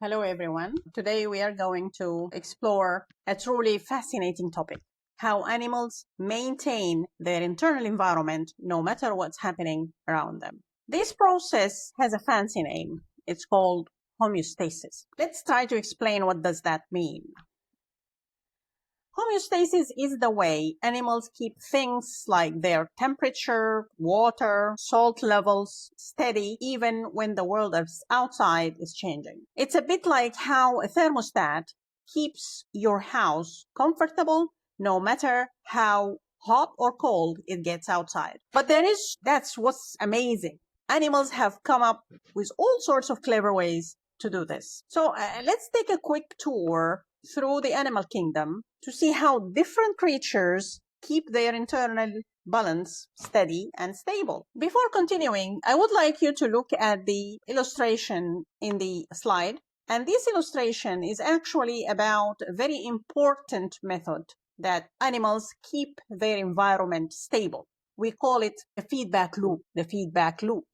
Hello everyone. Today we are going to explore a truly fascinating topic: how animals maintain their internal environment no matter what's happening around them. This process has a fancy name. It's called homeostasis. Let's try to explain what does that mean. Homeostasis is the way animals keep things like their temperature, water, salt levels steady even when the world outside is changing. It's a bit like how a thermostat keeps your house comfortable no matter how hot or cold it gets outside. But that's what's amazing. Animals have come up with all sorts of clever ways to do this. So let's take a quick tour through the animal kingdom to see how different creatures keep their internal balance steady and stable. Before continuing, I would like you to look at the illustration in the slide. And this illustration is actually about a very important method that animals keep their environment stable. We call it the feedback loop.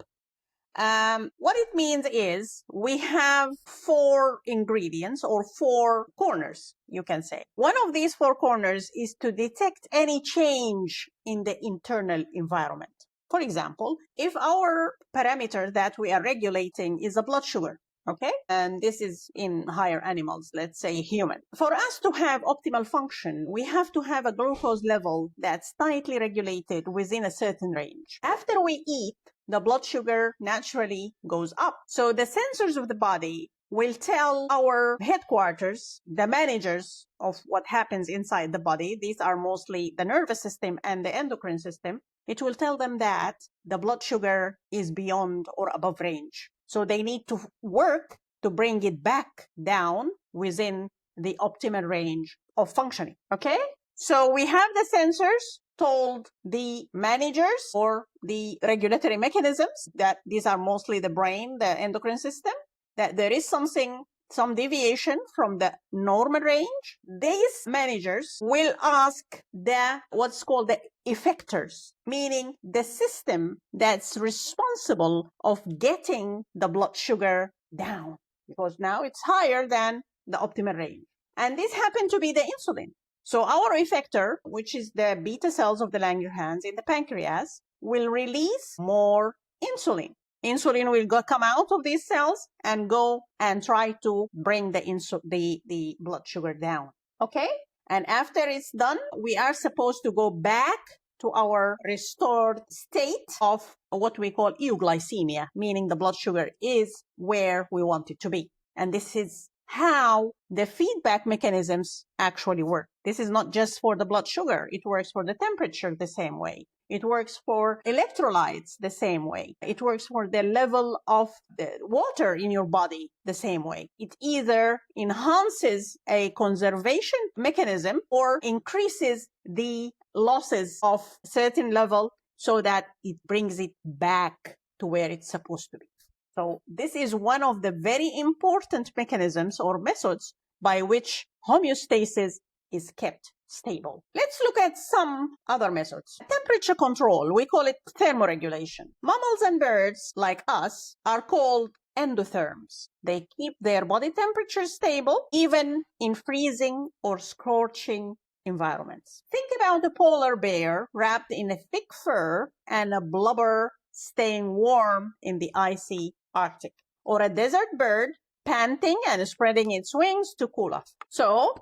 What it means is we have 4 ingredients or 4 corners, you can say. One of these 4 corners is to detect any change in the internal environment. For example, if our parameter that we are regulating is a blood sugar, okay? And this is in higher animals, let's say human. For us to have optimal function, we have to have a glucose level that's tightly regulated within a certain range. After we eat, the blood sugar naturally goes up. So the sensors of the body will tell our headquarters, the managers of what happens inside the body, these are mostly the nervous system and the endocrine system, it will tell them that the blood sugar is beyond or above range. So they need to work to bring it back down within the optimal range of functioning, okay? So we have the sensors told the managers or the regulatory mechanisms, that these are mostly the brain, the endocrine system, that there is some deviation from the normal range. These managers will ask what's called the effectors, meaning the system that's responsible of getting the blood sugar down, because now it's higher than the optimal range. And this happened to be the insulin. So our effector, which is the beta cells of the Langerhans in the pancreas, will release more insulin. Insulin will come out of these cells and go and try to bring the blood sugar down. Okay? And after it's done, we are supposed to go back to our restored state of what we call euglycemia, meaning the blood sugar is where we want it to be. And this is how the feedback mechanisms actually work. This is not just for the blood sugar. It works for the temperature the same way. It works for electrolytes the same way. It works for the level of the water in your body the same way. It either enhances a conservation mechanism or increases the losses of certain level so that it brings it back to where it's supposed to be. So this is one of the very important mechanisms or methods by which homeostasis is kept stable. Let's look at some other methods. Temperature control, we call it thermoregulation. Mammals and birds like us are called endotherms. They keep their body temperature stable even in freezing or scorching environments. Think about a polar bear wrapped in a thick fur and a blubber staying warm in the icy Arctic, or a desert bird panting and spreading its wings to cool off. So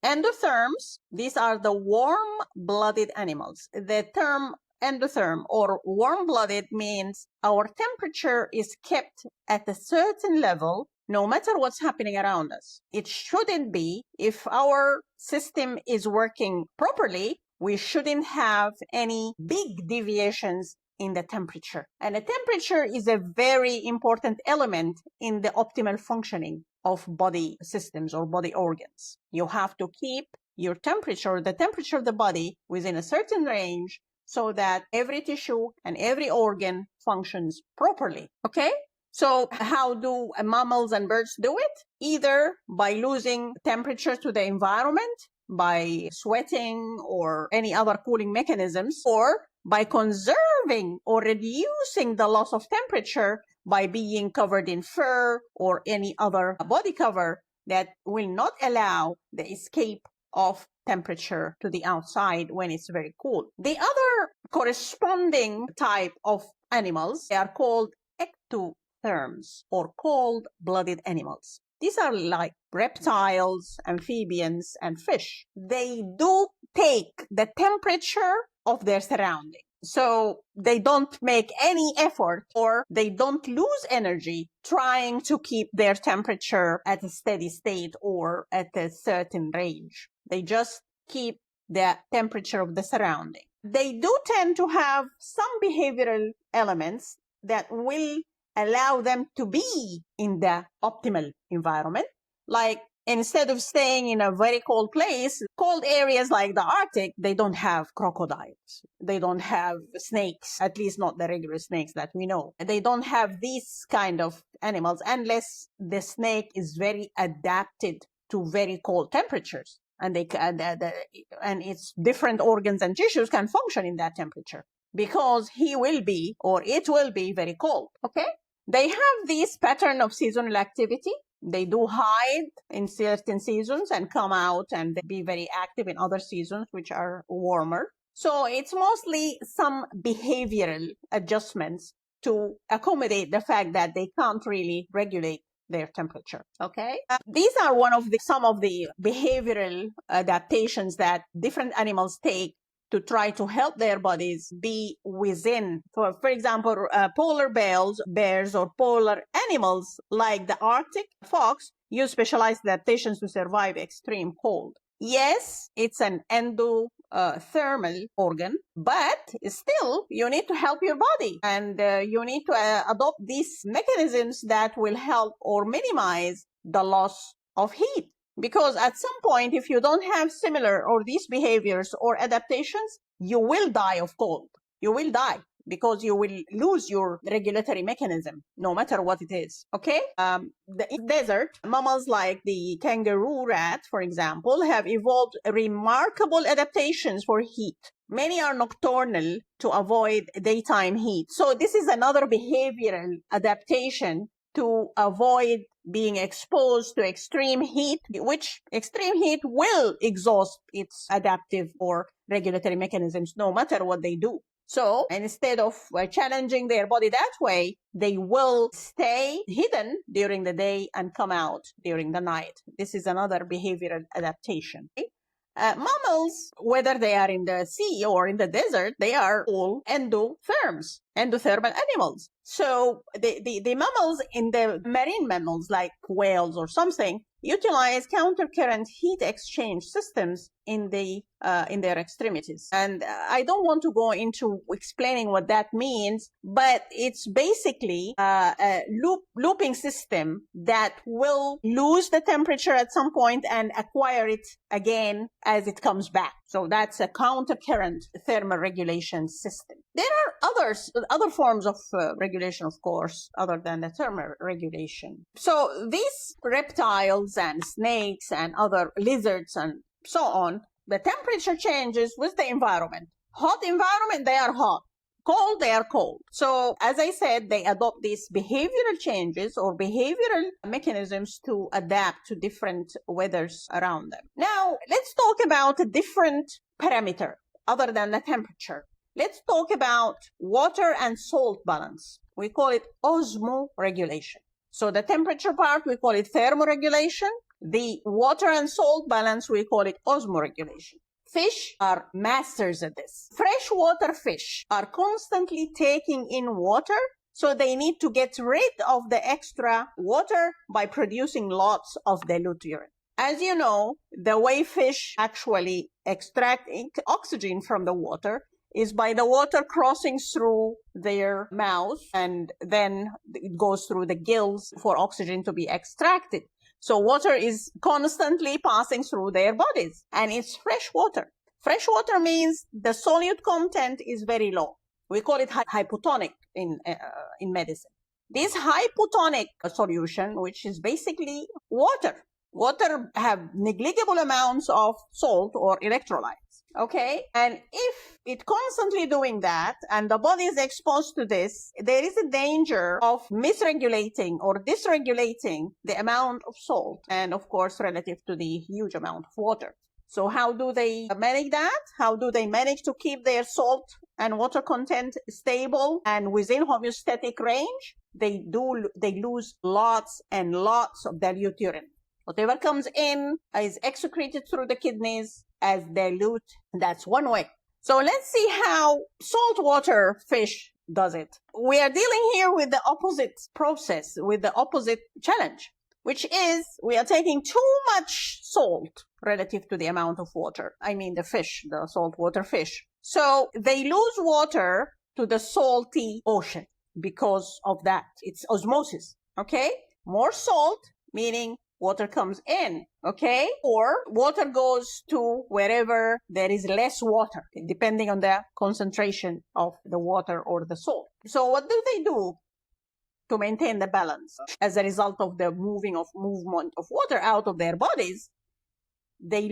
endotherms, these are the warm-blooded animals. The term endotherm or warm-blooded means our temperature is kept at a certain level no matter what's happening around us. It shouldn't be. If our system is working properly, we shouldn't have any big deviations in the temperature. And the temperature is a very important element in the optimal functioning of body systems or body organs. You have to keep your temperature, the temperature of the body, within a certain range so that every tissue and every organ functions properly. Okay? So how do mammals and birds do it? Either by losing temperature to the environment, by sweating or any other cooling mechanisms, or by conserving or reducing the loss of temperature by being covered in fur or any other body cover that will not allow the escape of temperature to the outside when it's very cold. The other corresponding type of animals, they are called ectotherms, or cold-blooded animals. These are like reptiles, amphibians, and fish. They do take the temperature of their surroundings. So they don't make any effort, or they don't lose energy trying to keep their temperature at a steady state or at a certain range. They just keep the temperature of the surrounding. They do tend to have some behavioral elements that will allow them to be in the optimal environment. Like, instead of staying in a very cold place, cold areas like the Arctic, they don't have crocodiles. They don't have snakes, at least not the regular snakes that we know. They don't have these kind of animals unless the snake is very adapted to very cold temperatures. And and its different organs and tissues can function in that temperature, because he will be, or it will be, very cold. Okay? They have this pattern of seasonal activity. They do hide in certain seasons and come out and be very active in other seasons, which are warmer. So it's mostly some behavioral adjustments to accommodate the fact that they can't really regulate their temperature. Okay, these are some of the behavioral adaptations that different animals take to try to help their bodies be within. For example, polar bears or polar animals like the Arctic fox use specialized adaptations to survive extreme cold. Yes, it's an endothermal organ, but still you need to help your body, and you need to adopt these mechanisms that will help or minimize the loss of heat. Because at some point, if you don't have similar or these behaviors or adaptations, you will die of cold. You will die, because you will lose your regulatory mechanism, no matter what it is. Okay? In desert, mammals like the kangaroo rat, for example, have evolved remarkable adaptations for heat. Many are nocturnal to avoid daytime heat. So this is another behavioral adaptation to avoid being exposed to extreme heat, which extreme heat will exhaust its adaptive or regulatory mechanisms no matter what they do. So instead of challenging their body that way, they will stay hidden during the day and come out during the night. This is another behavioral adaptation. Mammals, whether they are in the sea or in the desert, they are all endotherms, endothermal animals. So the mammals in the marine mammals like whales or something utilize countercurrent heat exchange systems in their extremities. And I don't want to go into explaining what that means, but it's basically a looping system that will lose the temperature at some point and acquire it again as it comes back. So that's a countercurrent thermoregulation system. There are other forms of regulation, of course, other than the thermoregulation. So these reptiles and snakes and other lizards and so on, the temperature changes with the environment. Hot environment, they are hot. Cold, they are cold. So as I said, they adopt these behavioral changes or behavioral mechanisms to adapt to different weathers around them. Now, let's talk about a different parameter other than the temperature. Let's talk about water and salt balance. We call it osmoregulation. So the temperature part, we call it thermoregulation. The water and salt balance, we call it osmoregulation. Fish are masters at this. Freshwater fish are constantly taking in water, so they need to get rid of the extra water by producing lots of dilute urine. As you know, the way fish actually extract oxygen from the water is by the water crossing through their mouth, and then it goes through the gills for oxygen to be extracted. So water is constantly passing through their bodies, and it's fresh water. Fresh water means the solute content is very low. We call it hypotonic in medicine. This hypotonic solution, which is basically water. Water have negligible amounts of salt or electrolytes. Okay, and if it constantly doing that and the body is exposed to this, there is a danger of misregulating or dysregulating the amount of salt, and of course relative to the huge amount of water. So how do they manage that? How do they manage to keep their salt and water content stable and within homeostatic range? They lose lots and lots of dilute urine. Whatever comes in is excreted through the kidneys as dilute. That's one way. So let's see how saltwater fish does it. We are dealing here with the opposite process, with the opposite challenge, which is we are taking too much salt relative to the amount of water. I mean the fish, the saltwater fish. So they lose water to the salty ocean because of that. It's osmosis, okay? More salt, meaning water comes in, okay? Or water goes to wherever there is less water, depending on the concentration of the water or the salt. So what do they do to maintain the balance? As a result of the movement of water out of their bodies, they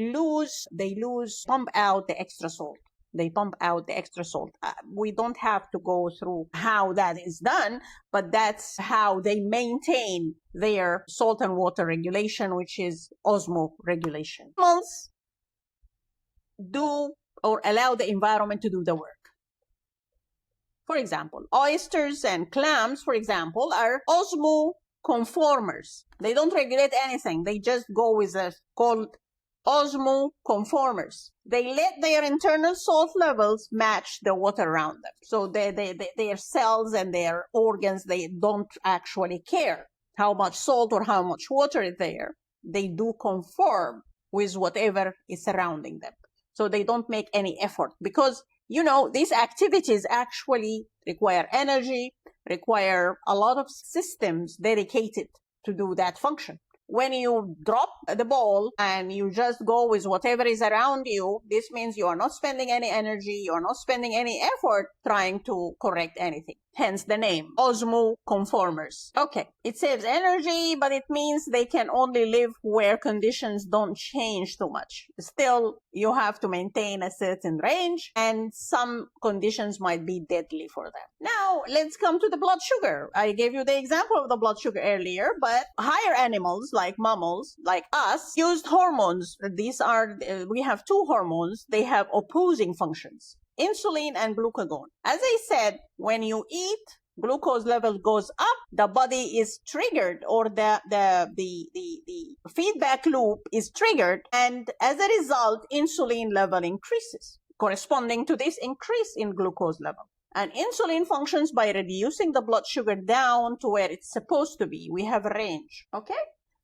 pump out the extra salt. They pump out the extra salt. We don't have to go through how that is done, but that's how they maintain their salt and water regulation, which is osmoregulation. Animals do or allow the environment to do the work. For example, oysters and clams, for example, are osmoconformers. They don't regulate anything. They just go with a called osmoconformers. They let their internal salt levels match the water around them. So their cells and their organs, they don't actually care how much salt or how much water is there. They do conform with whatever is surrounding them. So they don't make any effort because, you know, these activities actually require energy, require a lot of systems dedicated to do that function. When you drop the ball and you just go with whatever is around you, this means you are not spending any energy, you are not spending any effort trying to correct anything. Hence the name, osmoconformers. Okay, it saves energy, but it means they can only live where conditions don't change too much. Still, you have to maintain a certain range, and some conditions might be deadly for them. Now, let's come to the blood sugar. I gave you the example of the blood sugar earlier, but higher animals like mammals, like us, used hormones. We have two hormones. They have opposing functions. Insulin and glucagon. As I said, when you eat, glucose level goes up, the body is triggered, or the feedback loop is triggered, and as a result, insulin level increases, corresponding to this increase in glucose level. And insulin functions by reducing the blood sugar down to where it's supposed to be. We have a range, okay?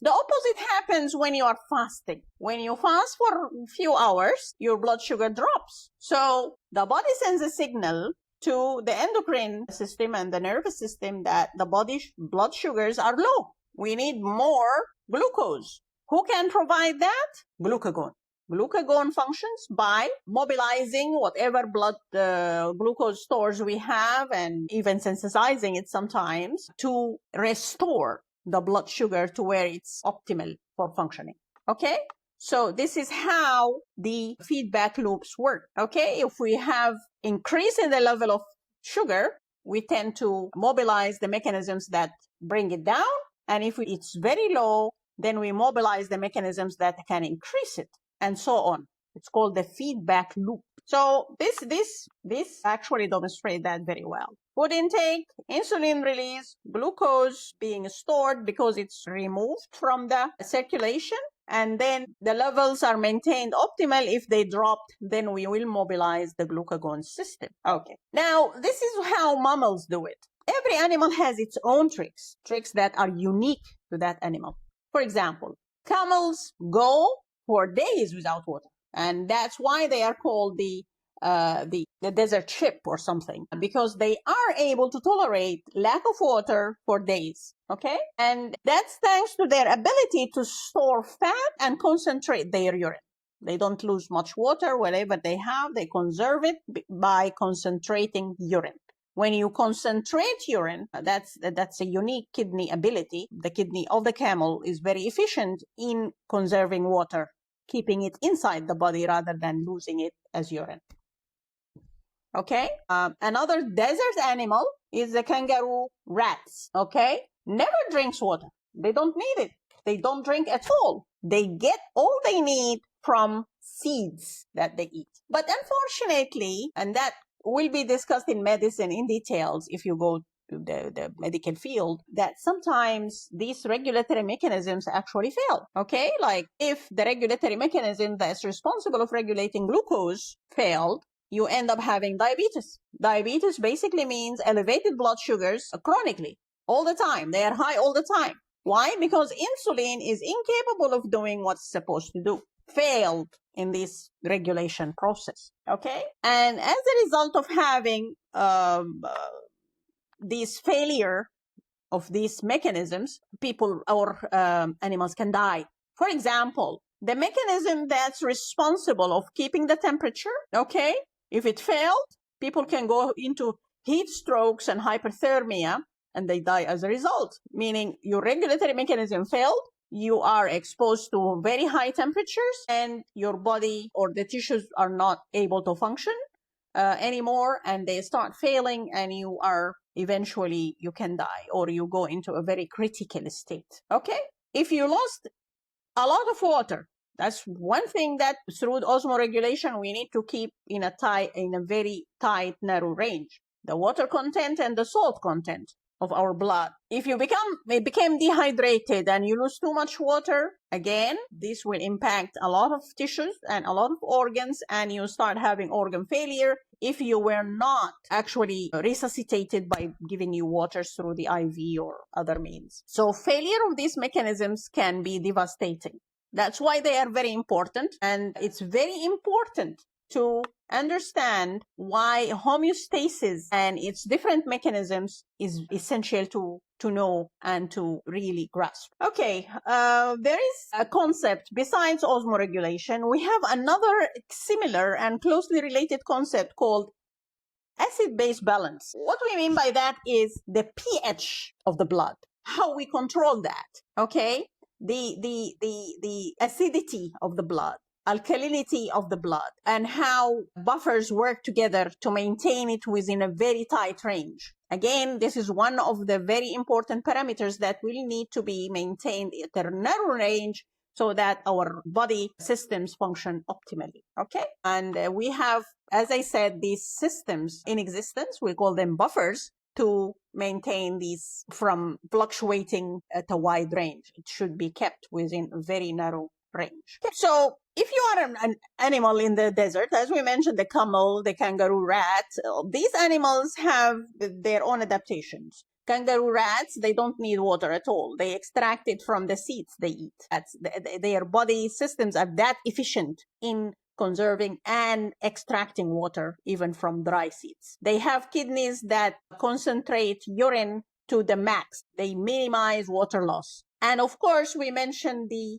The opposite happens when you are fasting. When you fast for a few hours, your blood sugar drops. So the body sends a signal to the endocrine system and the nervous system that the body's blood sugars are low. We need more glucose. Who can provide that? Glucagon. Glucagon functions by mobilizing whatever blood glucose stores we have and even synthesizing it sometimes to restore the blood sugar to where it's optimal for functioning. Okay? So this is how the feedback loops work. Okay? If we have increase in the level of sugar, we tend to mobilize the mechanisms that bring it down. And if it's very low, then we mobilize the mechanisms that can increase it, and so on. It's called the feedback loop. So this actually demonstrates that very well. Food intake, insulin release, glucose being stored because it's removed from the circulation, and then the levels are maintained optimal. If they dropped, then we will mobilize the glucagon system. Okay. Now, this is how mammals do it. Every animal has its own tricks that are unique to that animal. For example, camels go for days without water, and that's why they are called the desert ship or something, because they are able to tolerate lack of water for days. Okay, and that's thanks to their ability to store fat and concentrate their urine. They don't lose much water. Whatever they have, they conserve it by concentrating urine. When you concentrate urine, that's a unique kidney ability. The kidney of the camel is very efficient in conserving water. keeping it inside the body rather than losing it as urine. Okay, another desert animal is the kangaroo rats. Okay, never drinks water. They don't need it. They don't drink at all. They get all they need from seeds that they eat. But unfortunately, and that will be discussed in medicine in details if you go to the medical field, that sometimes these regulatory mechanisms actually fail. Okay, like if the regulatory mechanism that's responsible of regulating glucose failed, you end up having diabetes. Diabetes basically means elevated blood sugars chronically, all the time. They are high all the time. Why? Because insulin is incapable of doing what's supposed to do. Failed in this regulation process. Okay? And as a result of having this failure of these mechanisms, people or animals can die. For example, the mechanism that's responsible of keeping the temperature, okay, if it failed, people can go into heat strokes and hyperthermia, and they die as a result, meaning your regulatory mechanism failed, you are exposed to very high temperatures, and your body or the tissues are not able to function anymore, and they start failing, and you are eventually you can die, or you go into a very critical state. Okay, if you lost a lot of water, that's one thing that through osmoregulation we need to keep in a very tight, narrow range: the water content and the salt content of our blood. If you became dehydrated and you lose too much water, again, this will impact a lot of tissues and a lot of organs, and you start having organ failure if you were not actually resuscitated by giving you water through the IV or other means. So failure of these mechanisms can be devastating. That's why they are very important, and it's very important to understand why homeostasis and its different mechanisms is essential to know and to really grasp. Okay, there is a concept besides osmoregulation. We have another similar and closely related concept called acid-base balance. What we mean by that is the pH of the blood, how we control that, okay? The acidity of the blood, alkalinity of the blood, and how buffers work together to maintain it within a very tight range. Again, this is one of the very important parameters that will need to be maintained at a narrow range so that our body systems function optimally. Okay, and we have, as I said, these systems in existence. We call them buffers to maintain these from fluctuating at a wide range. It should be kept within a very narrow range. So if you are an animal in the desert, as we mentioned, the camel, the kangaroo rat, these animals have their own adaptations. Kangaroo rats, they don't need water at all. They extract it from the seeds they eat. Their body systems are that efficient in conserving and extracting water even from dry seeds. They have kidneys that concentrate urine to the max. They minimize water loss. And of course, we mentioned the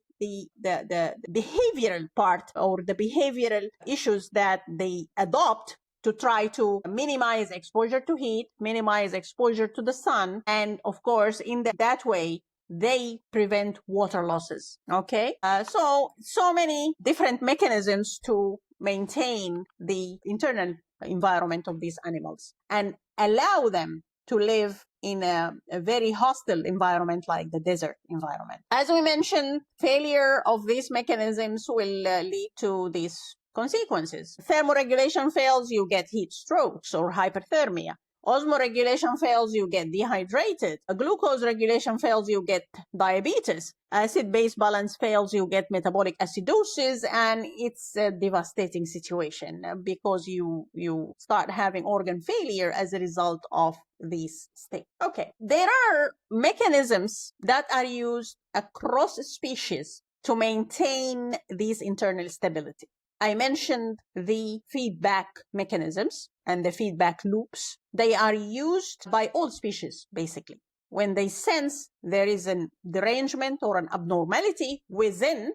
behavioral part, or the behavioral issues that they adopt to try to minimize exposure to heat, minimize exposure to the sun, and of course, in that way, they prevent water losses. Okay, so many different mechanisms to maintain the internal environment of these animals and allow them to live in a very hostile environment like the desert environment. As we mentioned, failure of these mechanisms will lead to these consequences. Thermoregulation fails, you get heat strokes or hyperthermia. Osmoregulation fails, you get dehydrated. Glucose regulation fails, you get diabetes. Acid-base balance fails, you get metabolic acidosis, and it's a devastating situation because you start having organ failure as a result of this state. Okay, there are mechanisms that are used across species to maintain this internal stability. I mentioned the feedback mechanisms and the feedback loops. They are used by all species, basically. When they sense there is a derangement or an abnormality within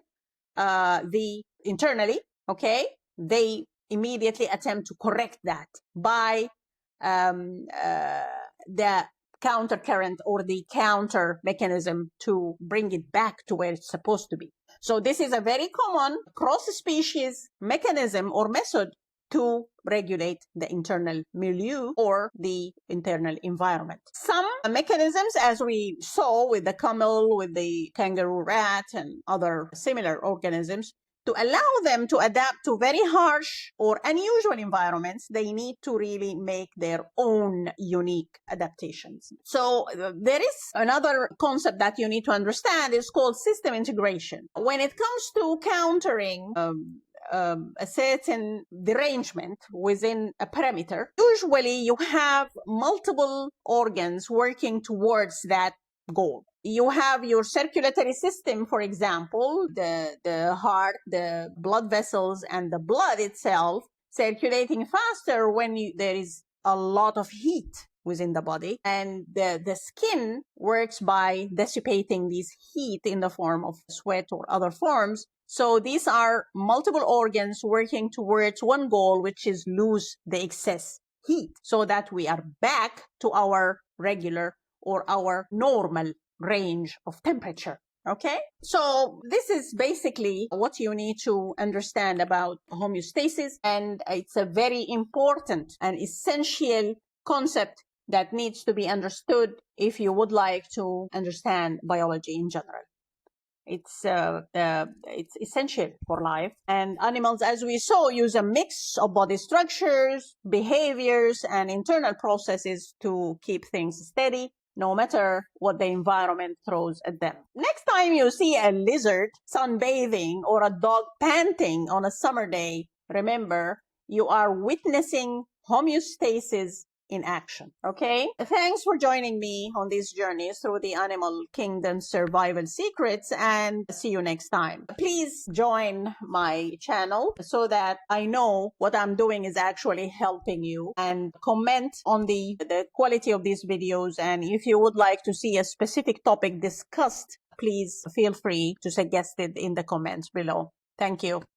the internally, okay, they immediately attempt to correct that by the counter current or the counter mechanism to bring it back to where it's supposed to be. So this is a very common cross-species mechanism or method to regulate the internal milieu or the internal environment. Some mechanisms, as we saw with the camel, with the kangaroo rat, and other similar organisms, to allow them to adapt to very harsh or unusual environments, they need to really make their own unique adaptations. So there is another concept that you need to understand. It's called system integration. When it comes to countering a certain derangement within a parameter, usually you have multiple organs working towards that goal. You have your circulatory system, for example, the heart, the blood vessels, and the blood itself circulating faster when there is a lot of heat within the body. And the skin works by dissipating this heat in the form of sweat or other forms. So these are multiple organs working towards one goal, which is lose the excess heat so that we are back to our regular or our normal range of temperature. Okay, so this is basically what you need to understand about homeostasis, and it's a very important and essential concept that needs to be understood if you would like to understand biology in general. It's essential for life. And animals, as we saw, use a mix of body structures, behaviors, and internal processes to keep things steady, no matter what the environment throws at them. Next time you see a lizard sunbathing or a dog panting on a summer day, remember, you are witnessing homeostasis in action. Okay? Thanks for joining me on these journeys through the animal kingdom survival secrets, and see you next time. Please join my channel so that I know what I'm doing is actually helping you, and comment on the quality of these videos. And if you would like to see a specific topic discussed, please feel free to suggest it in the comments below. Thank you.